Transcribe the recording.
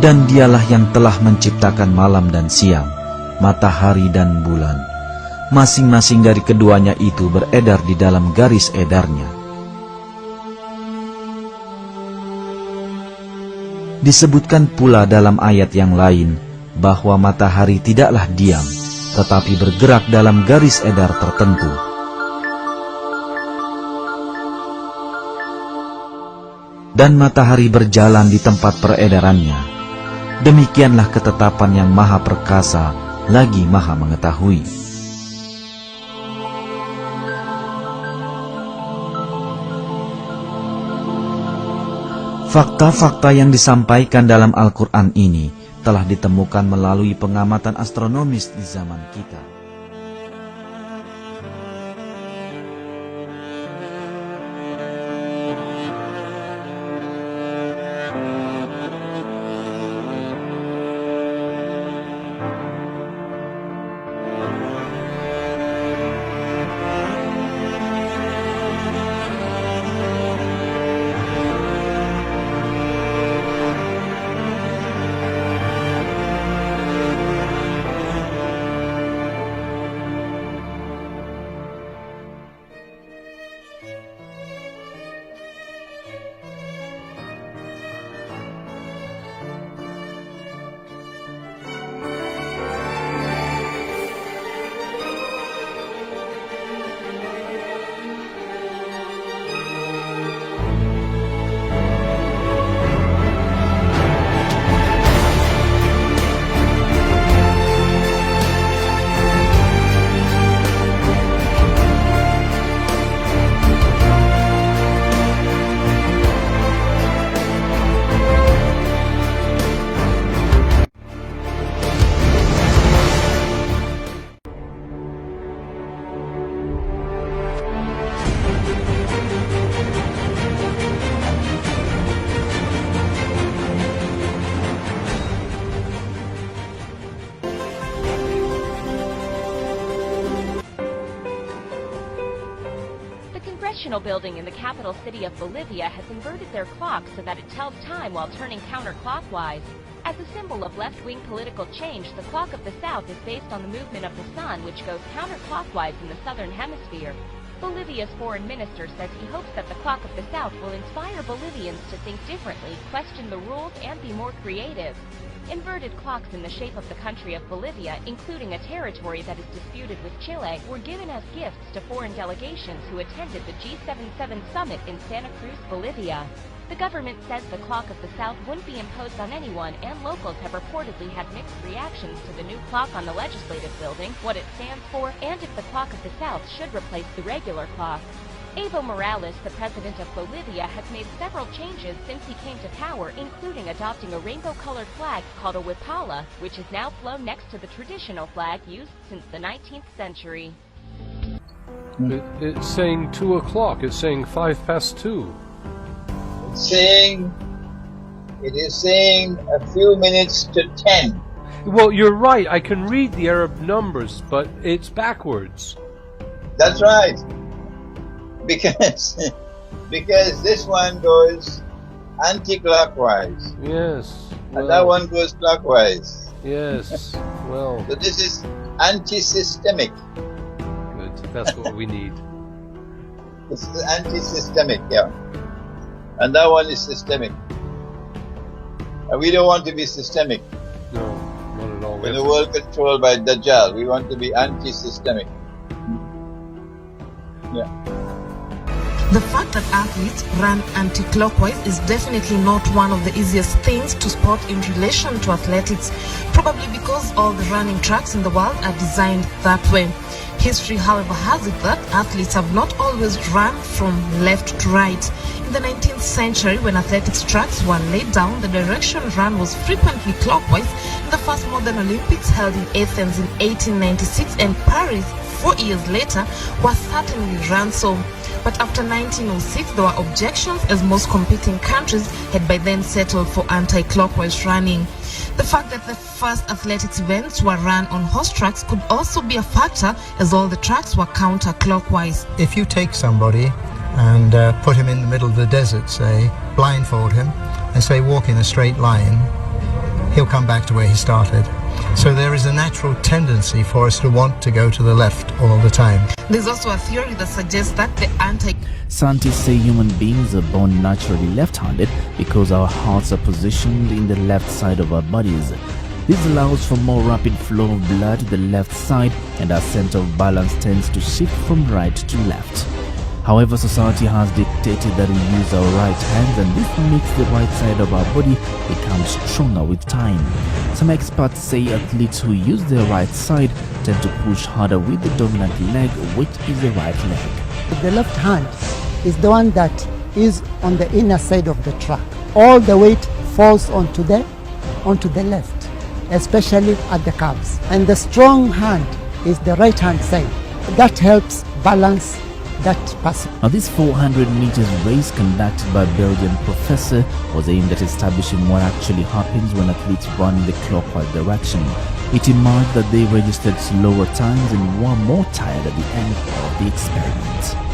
Dan dialah yang telah menciptakan malam dan siang, matahari dan bulan. Masing-masing dari keduanya itu beredar di dalam garis edarnya. Disebutkan pula dalam ayat yang lain bahwa matahari tidaklah diam, tetapi bergerak dalam garis edar tertentu. Dan matahari berjalan di tempat peredarannya. Demikianlah ketetapan yang maha perkasa lagi maha mengetahui. Fakta-fakta yang disampaikan dalam Al-Quran ini telah ditemukan melalui pengamatan astronomis di zaman kita. Congressional building in the capital city of Bolivia has inverted their clock so that it tells time while turning counterclockwise. As a symbol of left-wing political change, the clock of the South is based on the movement of the sun, which goes counterclockwise in the southern hemisphere. Bolivia's foreign minister says he hopes that the clock of the South will inspire Bolivians to think differently, question the rules, and be more creative. Inverted clocks in the shape of the country of Bolivia, including a territory that is disputed with Chile, were given as gifts to foreign delegations who attended the G77 summit in Santa Cruz, Bolivia. The government says the clock of the South wouldn't be imposed on anyone, and locals have reportedly had mixed reactions to the new clock on the legislative building, what it stands for, and if the clock of the South should replace the regular clock. Evo Morales, the president of Bolivia, has made several changes since he came to power, including adopting a rainbow-colored flag called a huipala, which is now flown next to the traditional flag used since the 19th century. It's saying 2 o'clock. It's saying 2:05. It is saying a few minutes to 10. Well, you're right. I can read the Arab numbers, but it's backwards. That's right. Because this one goes anti-clockwise. Yes. Well, and that one goes clockwise. Yes. Well. So this is anti-systemic. Good. That's what we need. This is anti-systemic, yeah. And that one is systemic. And we don't want to be systemic. No, not at all. In the world controlled by Dajjal, we want to be anti-systemic. Yeah. The fact that athletes run anti-clockwise is definitely not one of the easiest things to spot in relation to athletics, probably because all the running tracks in the world are designed that way. History, however, has it that athletes have not always run from left to right. In the 19th century, when athletics tracks were laid down, the direction run was frequently clockwise. In the first modern Olympics held in Athens in 1896 and Paris 4 years later was certainly run so. But after 1906, there were objections as most competing countries had by then settled for anti-clockwise running. The fact that the first athletics events were run on horse tracks could also be a factor, as all the tracks were counter-clockwise. If you take somebody and put him in the middle of the desert, say, blindfold him, and say walk in a straight line, he'll come back to where he started. So there is a natural tendency for us to want to go to the left all the time. There's also a theory that suggests that the anti Scientists say human beings are born naturally left-handed because our hearts are positioned in the left side of our bodies. This allows for more rapid flow of blood to the left side, and our center of balance tends to shift from right to left. However, society has dictated that we use our right hands, and this makes the right side of our body become stronger with time. Some experts say athletes who use their right side tend to push harder with the dominant leg, which is the right leg. The left hand is the one that is on the inner side of the track. All the weight falls onto the left, especially at the calves. And the strong hand is the right hand side. That helps balance that person. Now, this 400 meters race conducted by a Belgian professor was aimed at establishing what actually happens when athletes run in the clockwise direction. It emerged that they registered slower times and were more tired at the end of the experiment.